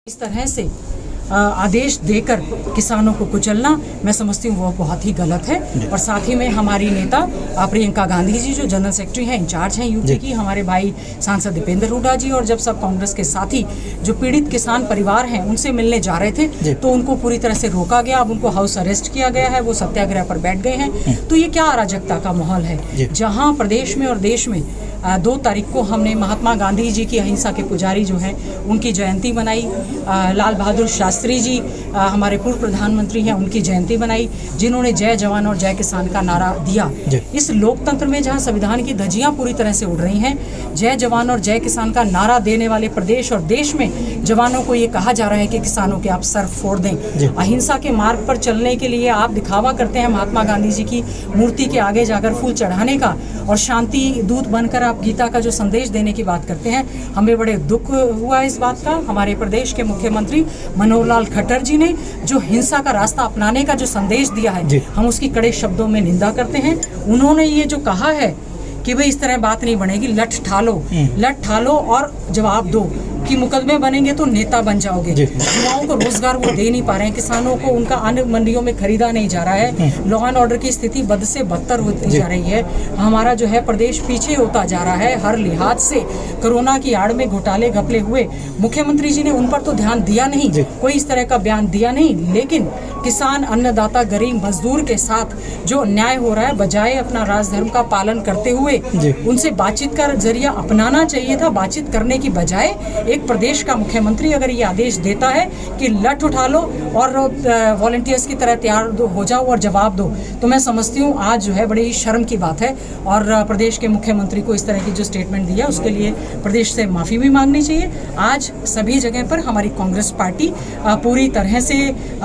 इस तरह से आदेश देकर किसानों को कुचलना मैं समझती हूँ वो बहुत ही गलत है। और साथ ही में हमारी नेता प्रियंका गांधी जी जो जनरल सेक्रेटरी हैं, इंचार्ज हैं यूपी की, हमारे भाई सांसद दीपेंद्र हुड्डा जी, और जब सब कांग्रेस के साथी जो पीड़ित किसान परिवार हैं उनसे मिलने जा रहे थे तो उनको पूरी तरह से रोका गया। अब उनको हाउस अरेस्ट किया गया है, वो सत्याग्रह पर बैठ गए हैं। तो ये क्या अराजकता का माहौल है, जहाँ प्रदेश में और देश में 2 तारीख को हमने महात्मा गांधी जी की अहिंसा के पुजारी जो हैं उनकी जयंती मनाई। लाल बहादुर शास्त्री जी हमारे पूर्व प्रधानमंत्री हैं, उनकी जयंती बनाई, जिन्होंने जय जवान और जय किसान का नारा दिया। इस लोकतंत्र में जहां संविधान की धज्जियां पूरी तरह से उड़ रही हैं, जय जवान और जय किसान का नारा देने वाले प्रदेश और देश में जवानों को ये कहा जा रहा है कि किसानों के आप सर फोड़ दें। अहिंसा के मार्ग पर चलने के लिए आप दिखावा करते हैं महात्मा गांधी जी की मूर्ति के आगे जाकर फूल चढ़ाने का, और शांति दूत बनकर आप गीता का जो संदेश देने की बात करते हैं। हमें बड़े दुख हुआ इस बात का। हमारे प्रदेश के मुख्यमंत्री मनोहर लाल खट्टर जी ने जो हिंसा का रास्ता अपनाने का जो संदेश दिया है, हम उसकी कड़े शब्दों में निंदा करते हैं। उन्होंने ये जो कहा है कि भाई इस तरह बात नहीं बनेगी, लठ ठालो और जवाब दो कि मुकदमे बनेंगे तो नेता बन जाओगे। युवाओं को रोजगार वो दे नहीं पा रहे हैं, किसानों को उनका अन्न मंडियों में खरीदा नहीं जा रहा है, लॉ एंड ऑर्डर की स्थिति बद से बदतर होती जा रही है। हमारा जो है प्रदेश पीछे होता जा रहा है हर लिहाज से। कोरोना की आड़ में घोटाले घपले हुए, मुख्यमंत्री जी ने उन पर तो ध्यान दिया नहीं, कोई इस तरह का बयान दिया नहीं, लेकिन किसान, अन्नदाता, गरीब मजदूर के साथ जो अन्याय हो रहा है, बजाय अपना राजधर्म का पालन करते हुए उनसे बातचीत का जरिया अपनाना चाहिए था। बातचीत करने की बजाय एक प्रदेश का मुख्यमंत्री अगर ये आदेश देता है कि लठ उठा लो और वॉलंटियर्स की तरह तैयार हो जाओ और जवाब दो, तो मैं समझती हूँ आज जो है बड़ी शर्म की बात है। और प्रदेश के मुख्यमंत्री को इस तरह की जो स्टेटमेंट दिया उसके लिए प्रदेश से माफ़ी भी मांगनी चाहिए। आज सभी जगह पर हमारी कांग्रेस पार्टी पूरी तरह से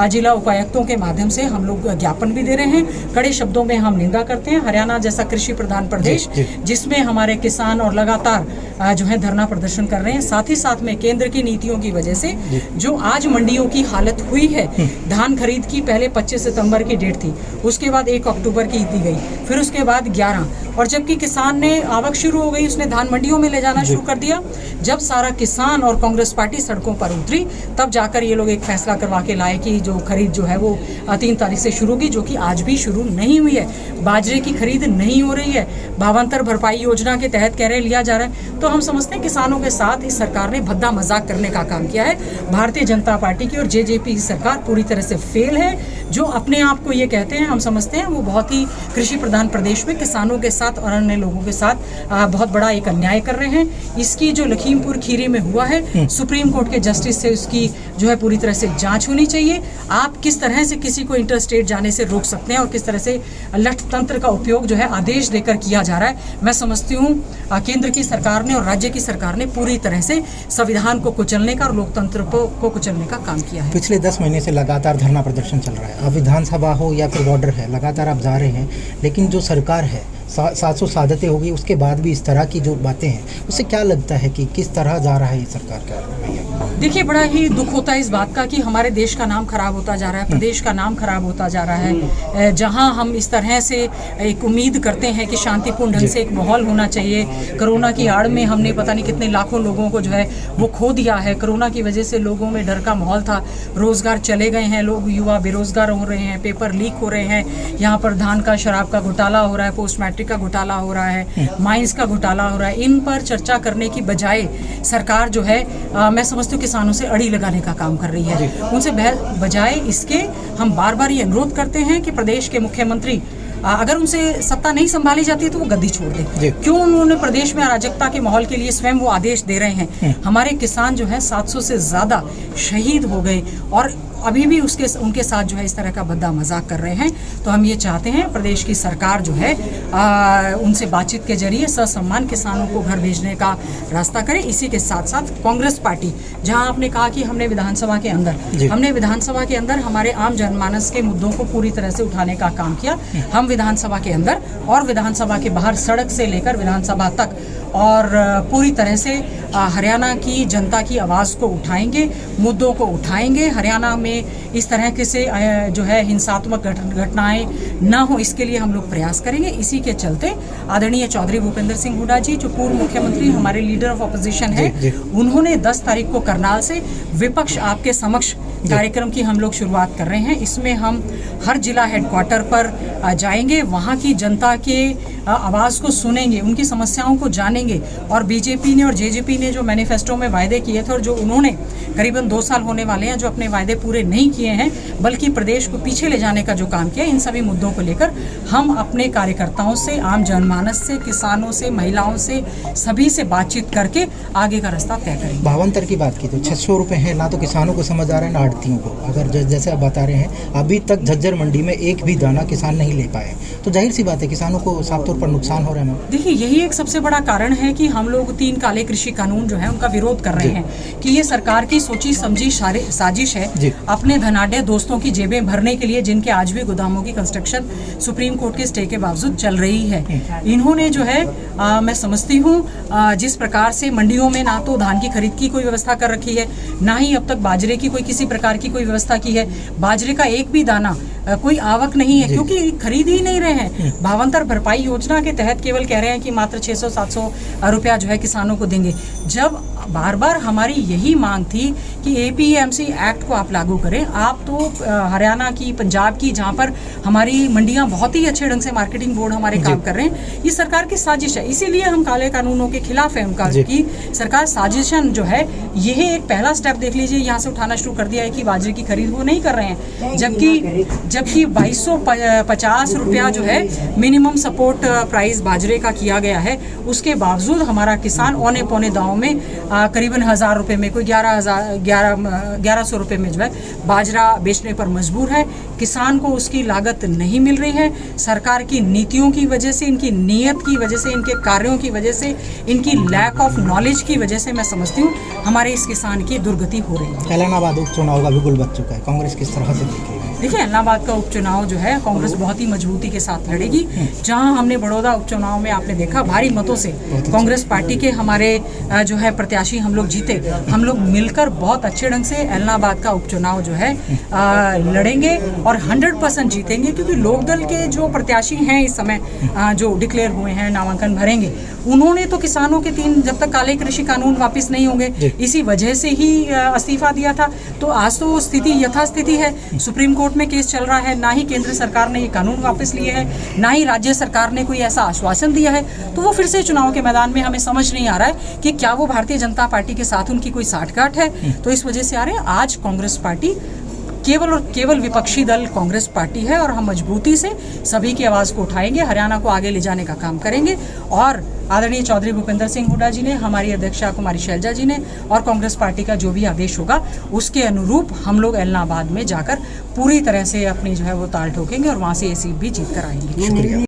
जिला उपायुक्तों के माध्यम से हम लोग ज्ञापन भी दे रहे हैं, कड़े शब्दों में हम निंदा करते हैं। हरियाणा जैसा कृषि प्रधान प्रदेश जिसमें हमारे किसान और लगातार जो है धरना प्रदर्शन कर रहे हैं, साथ ही साथ में केंद्र की नीतियों की वजह से जो आज मंडियों की हालत हुई है, धान खरीद की पहले 25 सितंबर की डेट थी, उसके बाद 1 अक्टूबर की दी गई, फिर उसके बाद 11, और जबकि किसान ने आवक शुरू हो गई, उसने धान मंडियों में ले जाना शुरू कर दिया। जब सारा किसान और कांग्रेस पार्टी सड़कों पर उतरी तब जाकर ये लोग एक फैसला करवा के लाए कि जो खरीद जो है वो 3 तारीख से शुरू होगी, जो कि आज भी शुरू नहीं हुई है। बाजरे की खरीद नहीं हो रही है, भावांतर भरपाई योजना के तहत कह रहे लिया जा रहा है। तो हम समझते हैं किसानों के साथ इस सरकार ने भद्दा मजाक करने का काम किया है। भारतीय जनता पार्टी की और जेजेपी की सरकार पूरी तरह से फेल है। जो अपने आप को ये कहते हैं, हम समझते हैं वो बहुत ही कृषि प्रधान प्रदेश में किसानों के साथ और अन्य लोगों के साथ बहुत बड़ा एक अन्याय कर रहे हैं। इसकी जो लखीमपुर खीरी में हुआ है, सुप्रीम कोर्ट के जस्टिस से उसकी जो है पूरी तरह से जांच होनी चाहिए। आप किस तरह से किसी को इंटर स्टेट जाने से रोक सकते हैं और किस तरह से लठ तंत्र का उपयोग जो है आदेश देकर किया जा रहा है। मैं समझती हूँ केंद्र की सरकार ने और राज्य की सरकार ने पूरी तरह से संविधान को कुचलने का और लोकतंत्र को कुचलने का काम किया है। पिछले 10 महीने से लगातार धरना प्रदर्शन चल रहा है। अब विधानसभा हो या फिर बॉर्डर है, लगातार आप जा रहे हैं, लेकिन जो सरकार है 700 सादतें होगी, उसके बाद भी इस तरह की जो बातें हैं, उससे क्या लगता है कि किस तरह जा रहा है ये सरकार का रवैया? देखिए, बड़ा ही दुख होता है इस बात का कि हमारे देश का नाम खराब होता जा रहा है, प्रदेश का नाम खराब होता जा रहा है। जहां हम इस तरह से एक उम्मीद करते हैं कि शांतिपूर्ण ढंग से एक माहौल होना चाहिए। कोरोना की आड़ में हमने पता नहीं कितने लाखों लोगों को जो है वो खो दिया है। कोरोना की वजह से लोगों में डर का माहौल था, रोजगार चले गए हैं, लोग युवा बेरोजगार हो रहे हैं, पेपर लीक हो रहे हैं, यहाँ पर धान का, शराब का घोटाला हो रहा है, पोस्ट मैट्रिक का घोटाला हो रहा है, माइंस का घोटाला हो रहा है। इन पर चर्चा करने की बजाय सरकार जो है मैं समझती हूँ किसानों से अड़ी लगाने का काम कर रही है। उनसे बजाय इसके हम बार बार ये अनुरोध करते हैं कि प्रदेश के मुख्यमंत्री अगर उनसे सत्ता नहीं संभाली जाती है तो वो गद्दी छोड़ दे। क्यों उन्होंने प्रदेश में अराजकता के माहौल के लिए स्वयं वो आदेश दे रहे हैं। हमारे किसान जो है 700 से ज़्यादा शहीद हो गए और अभी भी उनके साथ जो है इस तरह का भद्दा मजाक कर रहे हैं। तो हम ये चाहते हैं प्रदेश की सरकार जो है उनसे बातचीत के जरिए ससम्मान किसानों को घर भेजने का रास्ता करे। इसी के साथ साथ कांग्रेस पार्टी, जहां आपने कहा कि हमने विधानसभा के अंदर हमारे आम जनमानस के मुद्दों को पूरी तरह से उठाने का काम किया। हम विधानसभा के अंदर और विधानसभा के बाहर, सड़क से लेकर विधानसभा तक और पूरी तरह से हरियाणा की जनता की आवाज़ को उठाएंगे, मुद्दों को उठाएंगे। हरियाणा में में इस तरह के से जो है हिंसात्मक घटनाएं न हो, इसके लिए हम लोग प्रयास करेंगे। इसी के चलते आदरणीय चौधरी भूपेंद्र सिंह हुड्डा जी, जो पूर्व मुख्यमंत्री, हमारे लीडर ऑफ ऑपोजिशन है, उन्होंने 10 तारीख को करनाल से विपक्ष आपके समक्ष कार्यक्रम की हम लोग शुरुआत कर रहे हैं। इसमें हम हर जिला हेडक्वार्टर पर जाएंगे, वहाँ की जनता के आवाज़ को सुनेंगे, उनकी समस्याओं को जानेंगे। और बीजेपी ने और जेजेपी ने जो मैनिफेस्टो में वायदे किए थे और जो उन्होंने करीबन 2 साल होने वाले हैं जो अपने वायदे पूरे नहीं किए हैं, बल्कि प्रदेश को पीछे ले जाने का जो काम किया, इन सभी मुद्दों को लेकर हम अपने कार्यकर्ताओं से, आम जनमानस से, किसानों से, महिलाओं से, सभी से बातचीत करके आगे का रास्ता तय करेंगे। भावांतर की बात की तो 600 रुपये हैं, ना तो किसानों को समझ आ रहा है ना आड़तियों को। अगर जैसे आप बता रहे हैं, अभी तक झज्जर मंडी में एक भी दाना किसान नहीं ले पाए, तो जाहिर सी बात है किसानों को साफ तौर पर नुकसान हो रहा है। देखिए, यही एक सबसे बड़ा कारण है कि हम लोग 3 काले कृषि कानून जो है उनका विरोध कर रहे हैं कि ये सरकार की सोची समझी साजिश है अपने धनाढ़ दोस्तों की जेबें भरने के लिए, जिनके आज भी गोदामों की कंस्ट्रक्शन सुप्रीम कोर्ट के स्टे के बावजूद चल रही है। इन्होंने जो है मैं समझती हूँ जिस प्रकार से मंडियों में ना तो धान की खरीद की कोई व्यवस्था कर रखी है, ना ही अब तक बाजरे की कोई किसी प्रकार की कोई व्यवस्था की है। बाजरे का एक भी दाना कोई आवक नहीं है, क्योंकि खरीद ही नहीं रहे हैं। भावांतर भरपाई योजना के तहत केवल कह रहे हैं कि मात्र 600-700 रुपया जो है किसानों को देंगे, जब बार बार हमारी यही मांग थी कि APMC एक्ट को आप लागू करें। आप तो हरियाणा की, पंजाब की, जहाँ पर हमारी मंडियाँ बहुत ही अच्छे ढंग से मार्केटिंग बोर्ड हमारे काम कर रहे हैं, ये सरकार की साजिश है। इसीलिए हम काले कानूनों के खिलाफ है उनका, कि सरकार साजिशन जो है, यह एक पहला स्टेप देख लीजिए, यहाँ से उठाना शुरू कर दिया है कि बाजरे की खरीद वो नहीं कर रहे हैं, जबकि 2250 रुपया जो है मिनिमम सपोर्ट प्राइस बाजरे का किया गया है। उसके बावजूद हमारा किसान औने पौने दाव में करीबन 1000 रुपये में, कोई 1100 रुपये में जो है बाजरा बेचने पर मजबूर है। किसान को उसकी लागत नहीं मिल रही है। सरकार की नीतियों की वजह से, इनकी नीयत की वजह से, इनके कार्यों की वजह से, इनकी लैक ऑफ नॉलेज की वजह से मैं समझती हूँ हमारे इस किसान की दुर्गति हो रही है। ऐलनाबाद उपचुनाव का बिल्कुल बच चुका है, कांग्रेस किस तरह से देखेगी? देखिए, ऐलनाबाद का उपचुनाव जो है कांग्रेस बहुत ही मजबूती के साथ लड़ेगी। जहां हमने बड़ौदा उपचुनाव में आपने देखा भारी मतों से कांग्रेस पार्टी के हमारे जो है प्रत्याशी हम लोग जीते। हम लोग मिलकर बहुत अच्छे ढंग से ऐलनाबाद का उपचुनाव जो है लड़ेंगे और 100% जीतेंगे, क्योंकि लोकदल के जो प्रत्याशी हैं इस समय जो डिक्लेयर हुए हैं, नामांकन भरेंगे, उन्होंने तो किसानों के 3 जब तक काले कृषि कानून वापस नहीं होंगे, इसी वजह से ही इस्तीफा दिया था। तो आज तो स्थिति यथास्थिति है। सुप्रीम कोर्ट में केस चल रहा है, ना ही केंद्र सरकार ने ये कानून वापस लिए हैं, ना ही राज्य सरकार ने कोई ऐसा आश्वासन दिया है। तो वो फिर से चुनाव के मैदान में, हमें समझ नहीं आ रहा है कि क्या वो भारतीय जनता पार्टी के साथ उनकी कोई साठगांठ है, तो इस वजह से आ रहे हैं। आज कांग्रेस पार्टी केवल और केवल विपक्षी दल कांग्रेस पार्टी है और हम मजबूती से सभी की आवाज़ को उठाएंगे, हरियाणा को आगे ले जाने का काम करेंगे। और आदरणीय चौधरी भूपेंद्र सिंह हुड्डा जी ने, हमारी अध्यक्षा कुमारी शैलजा जी ने और कांग्रेस पार्टी का जो भी आदेश होगा उसके अनुरूप हम लोग ऐलनाबाद में जाकर पूरी तरह से अपनी जो है वो ताल ठोकेंगे और वहाँ से ये सीट भी जीत कर आएंगे। शुक्रिया।